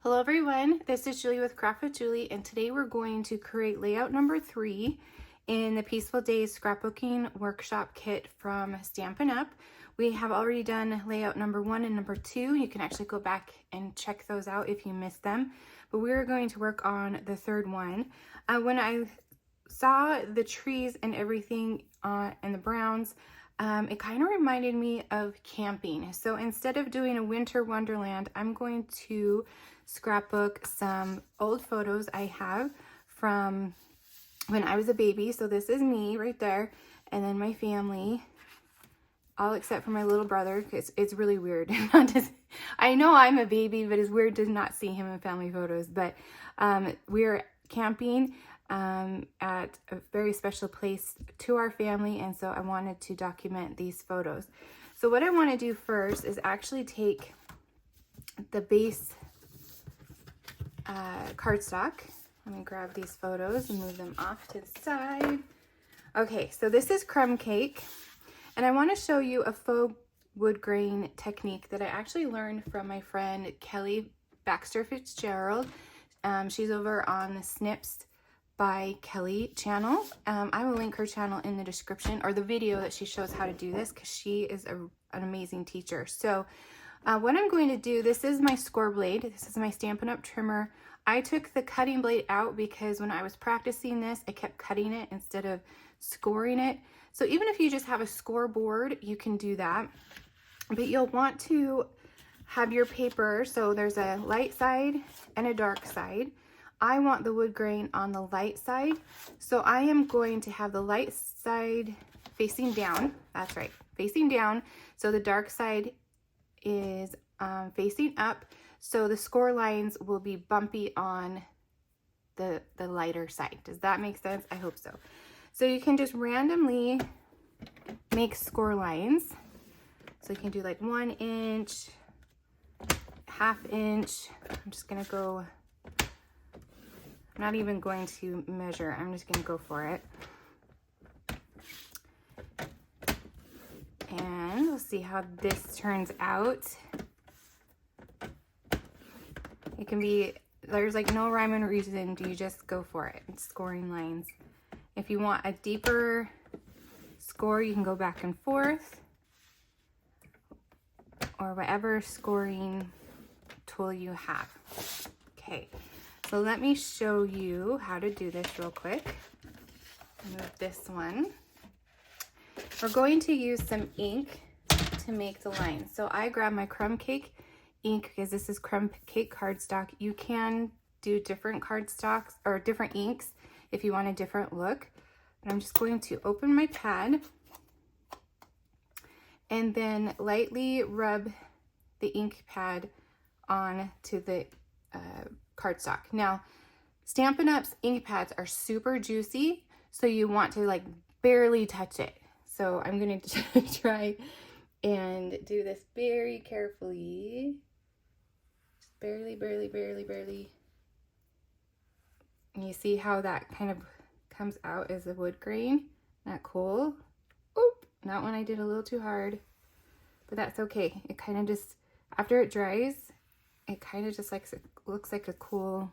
Hello everyone, this is Julie with Craft with Julie, and today we're going to create layout number 3 in the Peaceful Days Scrapbooking Workshop Kit from Stampin' Up. We have already done layout number 1 and number 2. You can actually go back and check those out if you missed them, but we're going to work on the third one. When I saw the trees and everything and the browns, it kind of reminded me of camping. So instead of doing a winter wonderland, I'm going to scrapbook some old photos I have from when I was a baby. So this is me right there, and then my family, all except for my little brother, because it's really weird. I know I'm a baby, but it's weird to not see him in family photos. But we're camping at a very special place to our family, and so I wanted to document these photos. So what I want to do first is actually take the base cardstock. Let me grab these photos and move them off to the side. Okay, so this is Crumb Cake, and I want to show you a faux wood grain technique that I actually learned from my friend Kelly Baxter Fitzgerald. She's over on the Snips by Kelly channel. I will link her channel in the description, or the video that she shows how to do this, because she is an amazing teacher. So what I'm going to do, this is my score blade. This is my Stampin' Up! Trimmer. I took the cutting blade out because when I was practicing this, I kept cutting it instead of scoring it. So even if you just have a scoreboard, you can do that. But you'll want to have your paper, so there's a light side and a dark side. I want the wood grain on the light side, so I am going to have the light side facing down. That's right, facing down. So the dark side is facing up, so the score lines will be bumpy on the lighter side. Does that make sense? I hope so. So you can just randomly make score lines. So you can do like 1 inch, ½ inch. I'm just gonna go, I'm not even going to measure, I'm just gonna go for it. And we'll see how this turns out. It can be, there's like no rhyme and reason, you just go for it. It's scoring lines. If you want a deeper score, you can go back and forth, or whatever scoring tool you have. Okay, so let me show you how to do this real quick. Move this one. We're going to use some ink to make the lines. So I grabbed my Crumb Cake ink because this is Crumb Cake cardstock. You can do different cardstocks or different inks if you want a different look. But I'm just going to open my pad and then lightly rub the ink pad on to the cardstock. Now, Stampin' Up's ink pads are super juicy, so you want to like barely touch it. So I'm going to try and do this very carefully. Just barely, barely, barely, barely. And you see how that kind of comes out as a wood grain? Isn't that cool? Oop, that one I did a little too hard, but that's okay. It kind of just, after it dries, it kind of just like looks like a cool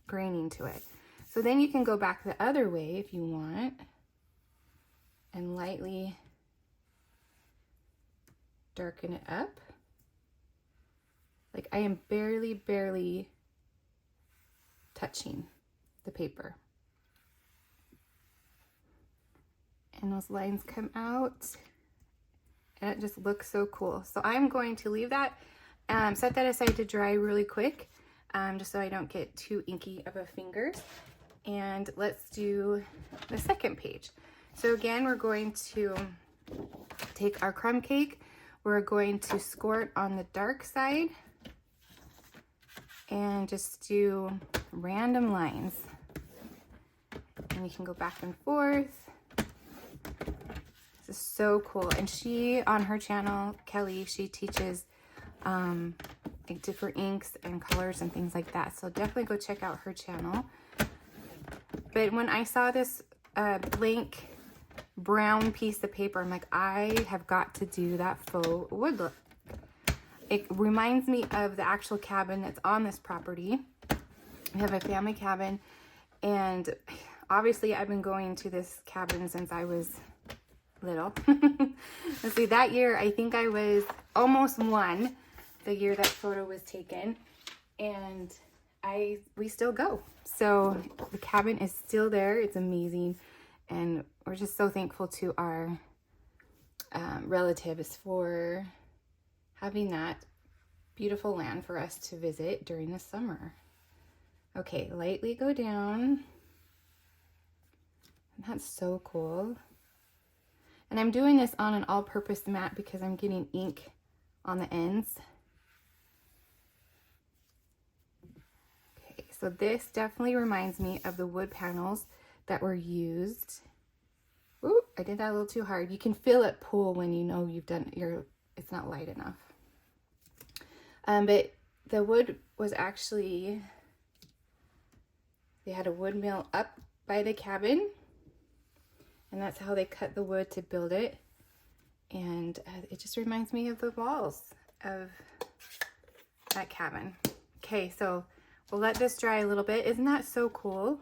graining to it. So then you can go back the other way if you want and lightly darken it up. Like I am barely, barely touching the paper. And those lines come out and it just looks so cool. So I'm going to leave that, set that aside to dry really quick, just so I don't get too inky of a fingers. And let's do the second page. So again, we're going to take our crumb cake. We're going to score it on the dark side and just do random lines. And you can go back and forth. This is so cool. And she, on her channel, Kelly, she teaches like different inks and colors and things like that. So definitely go check out her channel. But when I saw this blank brown piece of paper, I'm like, I have got to do that faux wood look. It reminds me of the actual cabin that's on this property. We have a family cabin, and obviously I've been going to this cabin since I was little. Let's see, that year I think I was almost 1, the year that photo was taken, and we still go. So the cabin is still there. It's amazing, and we're just so thankful to our relatives for having that beautiful land for us to visit during the summer. Okay, lightly go down. That's so cool. And I'm doing this on an all-purpose mat because I'm getting ink on the ends. Okay, so this definitely reminds me of the wood panels that were used. Ooh, I did that a little too hard. You can feel it pull when you know you've done it's not light enough. But the wood was actually, they had a wood mill up by the cabin, and that's how they cut the wood to build it. And it just reminds me of the walls of that cabin. Okay, so we'll let this dry a little bit. Isn't that so cool?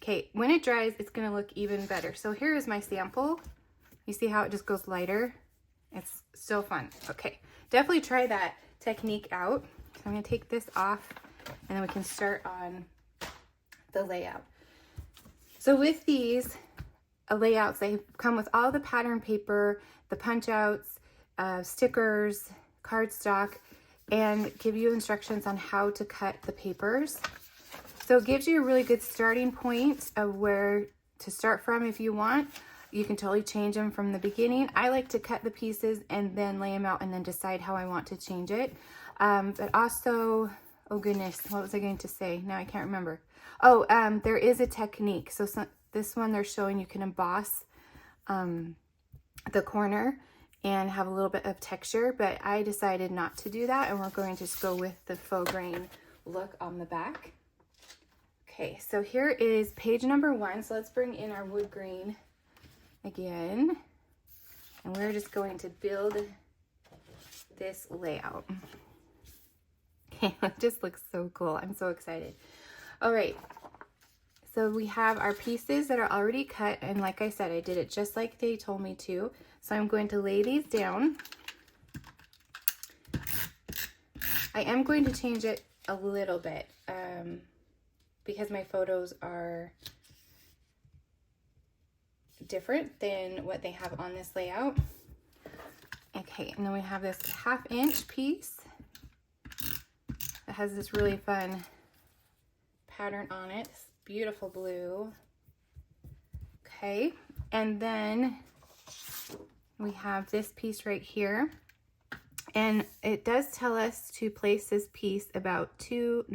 Okay, when it dries, it's gonna look even better. So here is my sample. You see how it just goes lighter? It's so fun. Okay, definitely try that technique out. So I'm gonna take this off, and then we can start on the layout. So with these layouts, they come with all the pattern paper, the punch outs, stickers, cardstock, and give you instructions on how to cut the papers. So it gives you a really good starting point of where to start from if you want. You can totally change them from the beginning. I like to cut the pieces and then lay them out and then decide how I want to change it. But also, oh goodness, what was I going to say? Now I can't remember. Oh, there is a technique. So this one they're showing you can emboss the corner and have a little bit of texture, but I decided not to do that, and we're going to just go with the faux grain look on the back. Okay, so here is page number 1. So let's bring in our wood grain again, and we're just going to build this layout. Okay, it just looks so cool. I'm so excited. All right, so we have our pieces that are already cut, and like I said, I did it just like they told me to. So I'm going to lay these down. I am going to change it a little bit because my photos are different than what they have on this layout. Okay, and then we have this 1/2 inch piece that has this really fun pattern on it. This beautiful blue. Okay, and then we have this piece right here, and it does tell us to place this piece about 2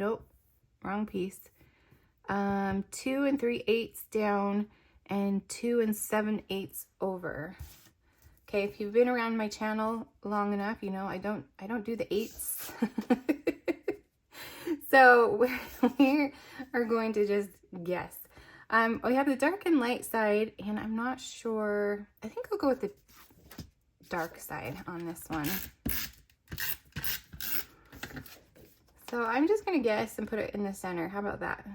3/8 down and 2 7/8 over. Okay, if you've been around my channel long enough, you know I don't do the 8s. So we are going to just guess. We have the dark and light side, and I'm not sure. I think I'll go with the dark side on this one. So I'm just gonna guess and put it in the center. How about that?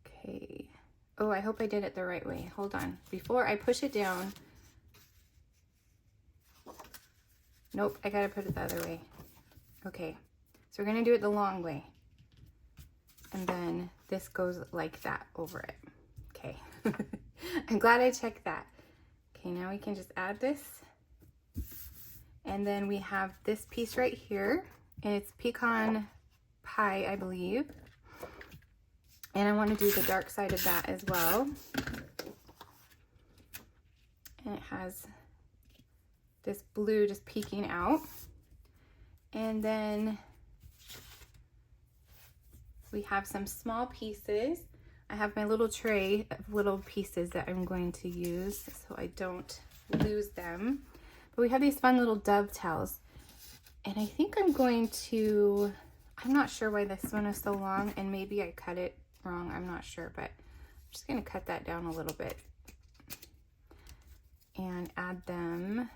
Okay. Oh, I hope I did it the right way. Hold on. Before I push it down. Nope, I gotta put it the other way. Okay, so we're gonna do it the long way. And then this goes like that over it. Okay, I'm glad I checked that. Okay, now we can just add this. And then we have this piece right here, and it's pecan pie, I believe. And I want to do the dark side of that as well. And it has this blue just peeking out. And then we have some small pieces. I have my little tray of little pieces that I'm going to use so I don't lose them. But we have these fun little dovetails. And I think I'm going to, I'm not sure why this one is so long, and maybe I cut it wrong, I'm not sure, but I'm just going to cut that down a little bit and add them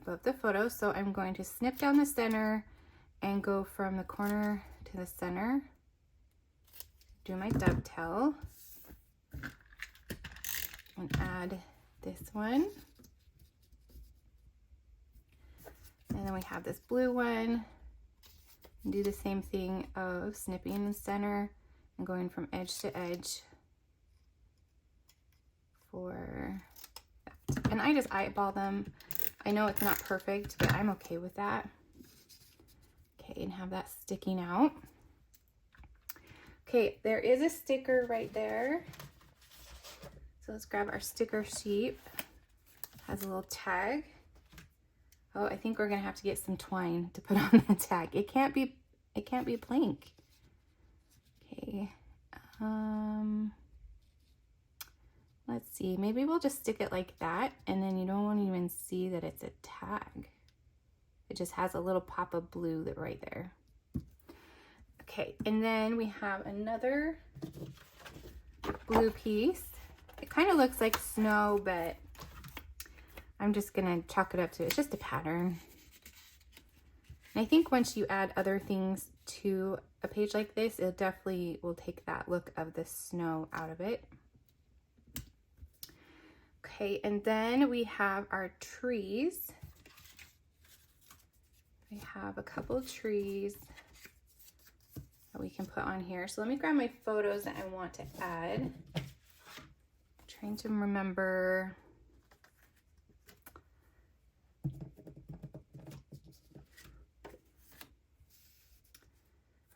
above the photo. So I'm going to snip down the center and go from the corner to the center. Do my dovetail and add this one. And then we have this blue one. And do the same thing of snipping in the center and going from edge to edge for that. And I just eyeball them. I know it's not perfect, but I'm okay with that. Okay, and have that sticking out. Okay, there is a sticker right there. So let's grab our sticker sheet. Has a little tag. Oh, I think we're gonna have to get some twine to put on the tag. It can't be blank. Okay. Let's see. Maybe we'll just stick it like that, and then you don't even see that it's a tag. It just has a little pop of blue that right there. Okay, and then we have another blue piece. It kind of looks like snow, but I'm just gonna chalk it up to, it's just a pattern. And I think once you add other things to a page like this, it definitely will take that look of the snow out of it. Okay, and then we have our trees. We have a couple of trees that we can put on here. So let me grab my photos that I want to add. I'm trying to remember.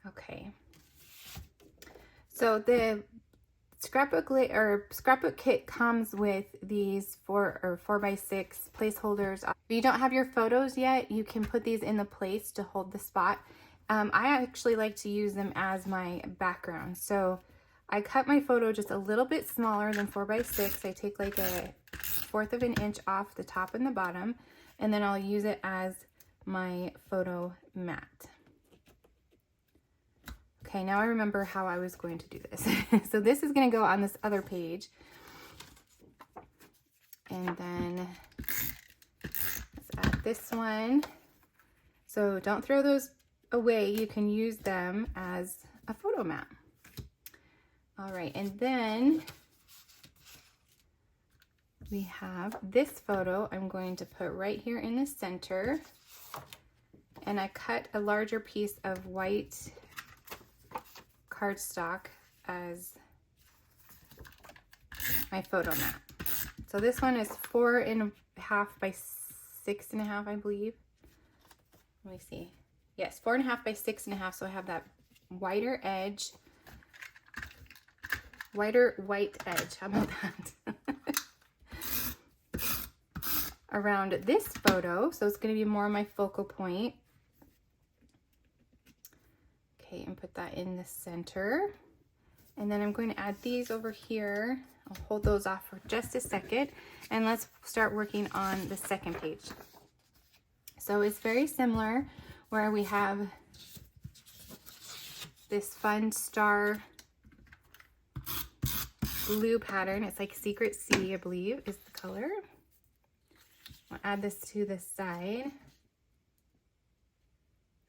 Okay. So the scrapbook kit comes with these 4x6 placeholders. If you don't have your photos yet, you can put these in the place to hold the spot. I actually like to use them as my background. So I cut my photo just a little bit smaller than 4x6. I take like a 1/4 of an inch off the top and the bottom, and then I'll use it as my photo mat. Okay, now I remember how I was going to do this. So this is going to go on this other page. And then let's add this one. So don't throw those away. You can use them as a photo mat. All right, and then we have this photo I'm going to put right here in the center. And I cut a larger piece of white cardstock as my photo mat. So this one is 4.5 by 6.5, I believe. Let me see. Yes, 4.5 by 6.5. So I have that wider edge, wider white edge. How about that? Around this photo. So it's going to be more my focal point. Okay, and put that in the center. And then I'm going to add these over here. I'll hold those off for just a second. And let's start working on the second page. So it's very similar, where we have this fun star blue pattern. It's like Secret Sea, I believe, is the color. I'll add this to the side.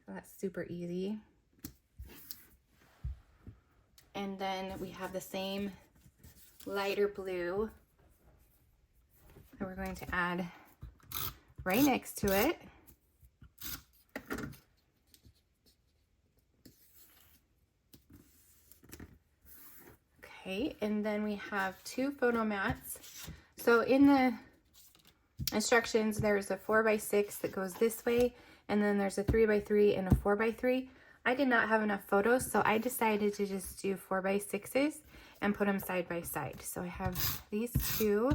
So that's super easy. And then we have the same lighter blue that we're going to add right next to it. Okay, and then we have 2 photo mats. So in the instructions, there's a 4x6 that goes this way, and then there's a 3x3 and a 4x3. I did not have enough photos, so I decided to just do 4x6s and put them side by side. So I have these 2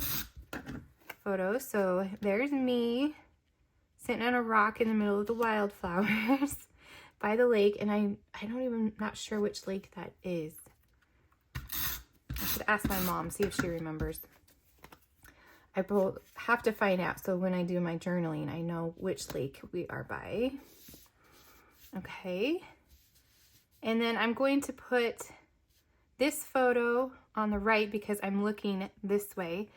photos. So there's me sitting on a rock in the middle of the wildflowers by the lake, and not sure which lake that is. I should ask my mom, see if she remembers. I will have to find out, so when I do my journaling, I know which lake we are by. Okay. And then I'm going to put this photo on the right because I'm looking this way,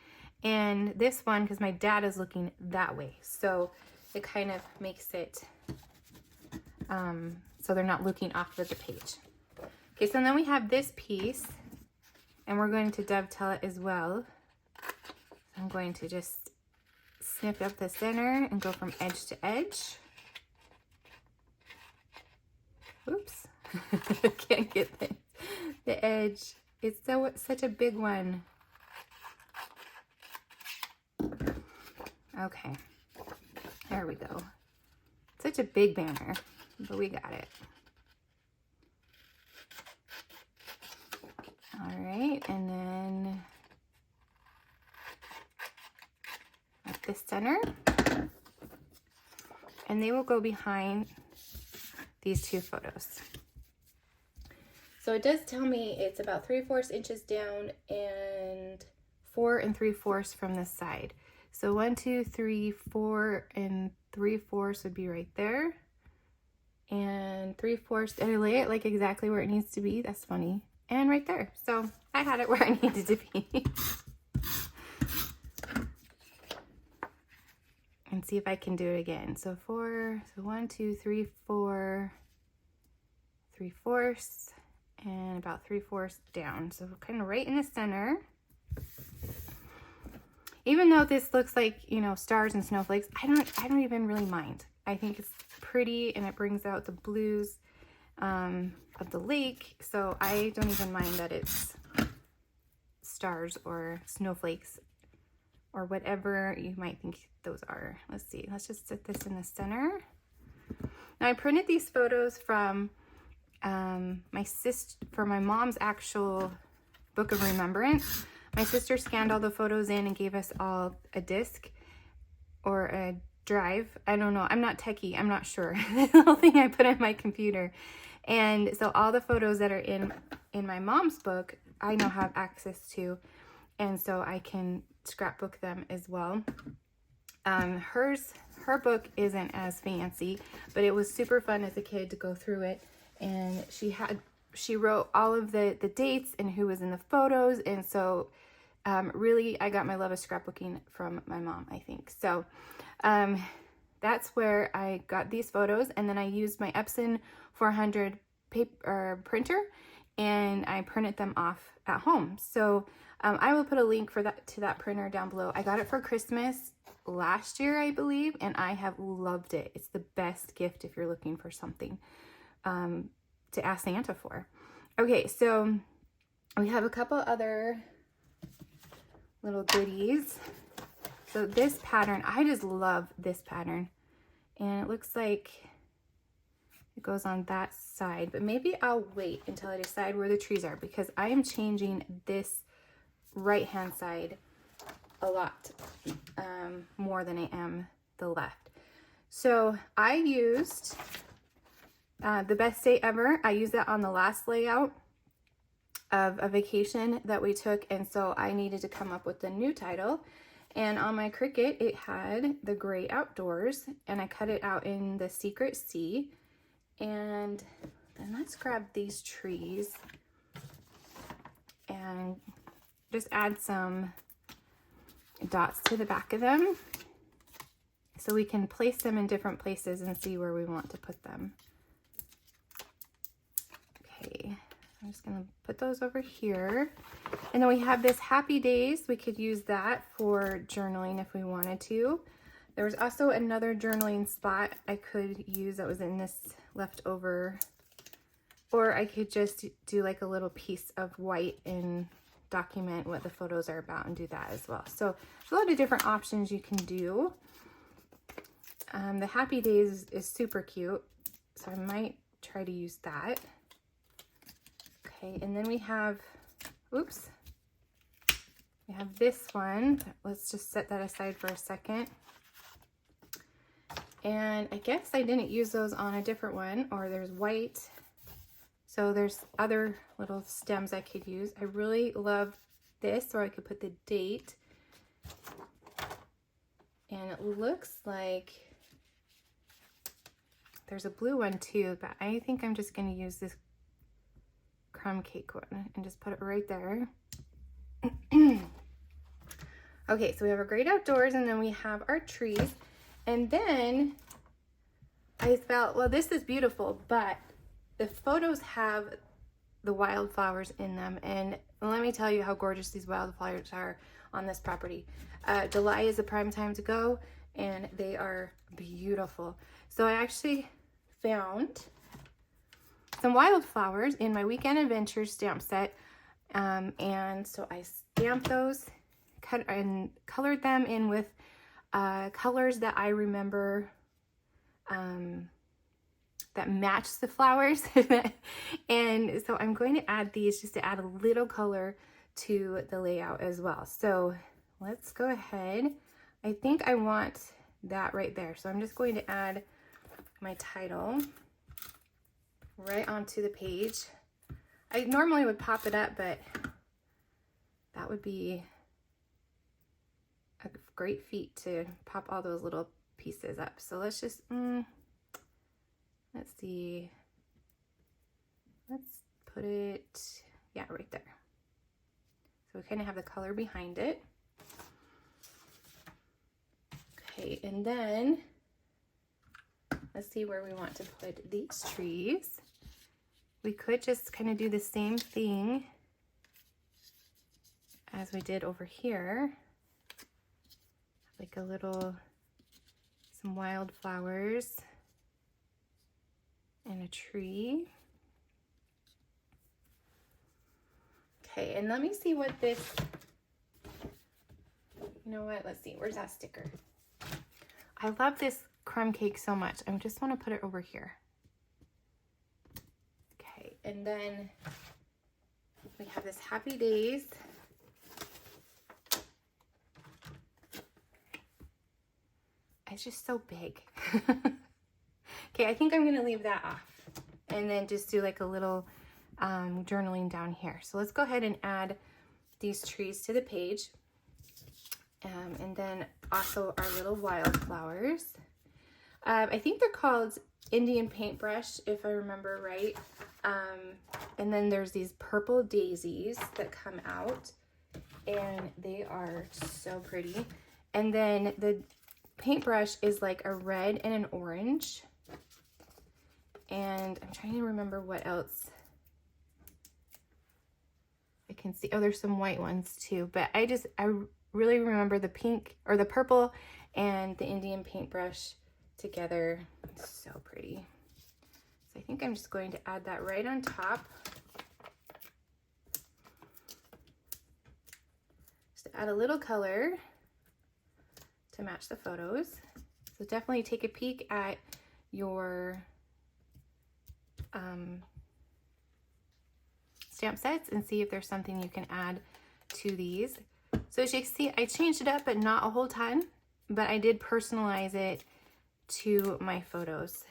and this one because my dad is looking that way. So it kind of makes it so they're not looking off of the page. Okay, so then we have this piece, and we're going to dovetail it as well. I'm going to just snip up the center and go from edge to edge. Oops, I can't get the edge. It's such a big one. Okay, there we go. Such a big banner, but we got it. All right, and then at the center, and they will go behind these two photos. So it does tell me it's about 3/4 inches down and 4 3/4 from the side. So 1, 2, 3, 4 3/4 would be right there. And 3/4, and I lay it like exactly where it needs to be. That's funny. And right there. So I had it where I needed to be. And see if I can do it again. So 1, 2, 3, 4, 3/4, and about 3/4 down. So kind of right in the center. Even though this looks like, you know, stars and snowflakes, I don't even really mind. I think it's pretty, and it brings out the blues of the lake. So I don't even mind that it's stars or snowflakes or whatever you might think those are. Let's see, let's just set this in the center. Now I printed these photos from my mom's actual book of remembrance. My sister scanned all the photos in and gave us all a disc or a drive. I don't know, I'm not techie, I'm not sure. The whole thing I put on my computer. And so all the photos that are in my mom's book, I now have access to, and so I can scrapbook them as well. Her book isn't as fancy, but it was super fun as a kid to go through it. And she wrote all of the dates and who was in the photos. And so really I got my love of scrapbooking from my mom, I think. So that's where I got these photos. And then I used my Epson 400 printer, and I printed them off at home. So I will put a link to that printer down below. I got it for Christmas last year, I believe, and I have loved it. It's the best gift if you're looking for something to ask Santa for. Okay, so we have a couple other little goodies. So this pattern, I just love this pattern, and it looks like it goes on that side, but maybe I'll wait until I decide where the trees are, because I am changing this right hand side a lot more than I am the left. So I used The Best Day Ever. I used that on the last layout of a vacation that we took, and so I needed to come up with a new title. And on my Cricut, it had The Great Outdoors, and I cut it out in the Secret Sea. And then let's grab these trees and just add some dots to the back of them so we can place them in different places and see where we want to put them. Okay, I'm just gonna put those over here. And then we have this Happy Days. We could use that for journaling if we wanted to. There was also another journaling spot I could use that was in this leftover, or I could just do like a little piece of white and document what the photos are about and do that as well. So there's a lot of different options you can do. The Happy Days is super cute, so I might try to use that. Okay, and then we have, oops, we have this one. Let's just set that aside for a second. And I guess I didn't use those on a different one, or there's white. So there's other little stems I could use. I really love this, where I could put the date. And it looks like there's a blue one too, but I think I'm just gonna use this crumb cake one and just put it right there. Okay, so we have our Great Outdoors, and then we have our trees. And then I felt, well, this is beautiful, but the photos have the wildflowers in them. And let me tell you how gorgeous these wildflowers are on this property. July is the prime time to go, and they are beautiful. So I actually found some wildflowers in my Weekend Adventures stamp set. And so I stamped those, cut and colored them in with colors that I remember that match the flowers. And so I'm going to add these just to add a little color to the layout as well. So let's go ahead. I think I want that right there. So I'm just going to add my title right onto the page. I normally would pop it up, but that would be a great feat to pop all those little pieces up. So let's just, let's see. Let's put it, yeah, right there. So we kind of have the color behind it. Okay, and then let's see where we want to put these trees. We could just kind of do the same thing as we did over here. Like a little, some wildflowers and a tree. Okay, and let me see what this, you know what, let's see, where's that sticker? I love this crumb cake so much. I just want to put it over here. Okay, and then we have this Happy Days. It's just so big. Okay, I think I'm going to leave that off and then just do like a little journaling down here. So let's go ahead and add these trees to the page. And then also our little wildflowers. I think they're called Indian paintbrush, if I remember right. And then there's these purple daisies that come out, and they are so pretty. And then the paintbrush is like a red and an orange. And I'm trying to remember what else I can see. Oh, there's some white ones too, but I really remember the pink or the purple and the Indian paintbrush together. It's so pretty. So I think I'm just going to add that right on top. Just to add a little color to match the photos. So definitely take a peek at your stamp sets and see if there's something you can add to these. So as you can see, I changed it up, but not a whole ton, but I did personalize it to my photos.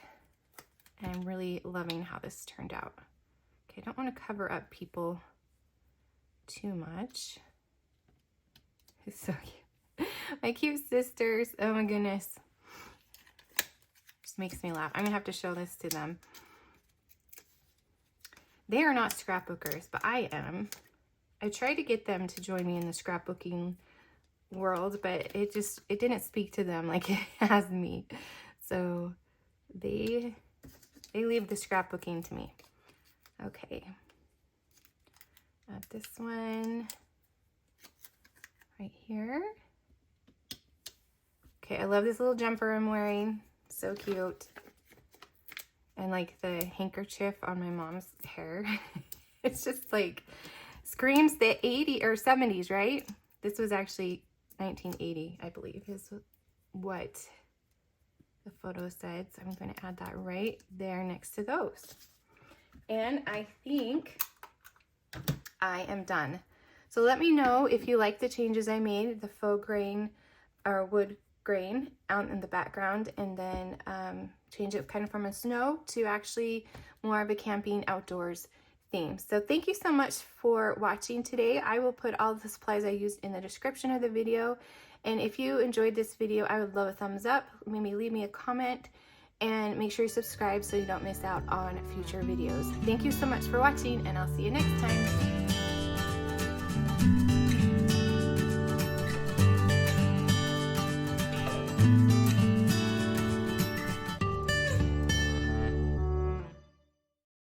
And I'm really loving how this turned out. Okay, I don't want to cover up people too much. It's so cute. My cute sisters, oh my goodness. Just makes me laugh. I'm gonna have to show this to them. They are not scrapbookers, but I am. I tried to get them to join me in the scrapbooking world, but it didn't speak to them like it has me. So they leave the scrapbooking to me. Okay. Add this one right here. Okay, I love this little jumper I'm wearing. So cute. And like the handkerchief on my mom's hair. It's just like screams the 80s or 70s, right? This was actually 1980, I believe, is what the photo said. So I'm going to add that right there next to those. And I think I am done. So let me know if you like the changes I made, the faux grain or wood grain out in the background, and then change it kind of from a snow to actually more of a camping outdoors theme. So thank you so much for watching today. I will put all the supplies I used in the description of the video. And if you enjoyed this video, I would love a thumbs up. Maybe leave me a comment and make sure you subscribe so you don't miss out on future videos. Thank you so much for watching, and I'll see you next time.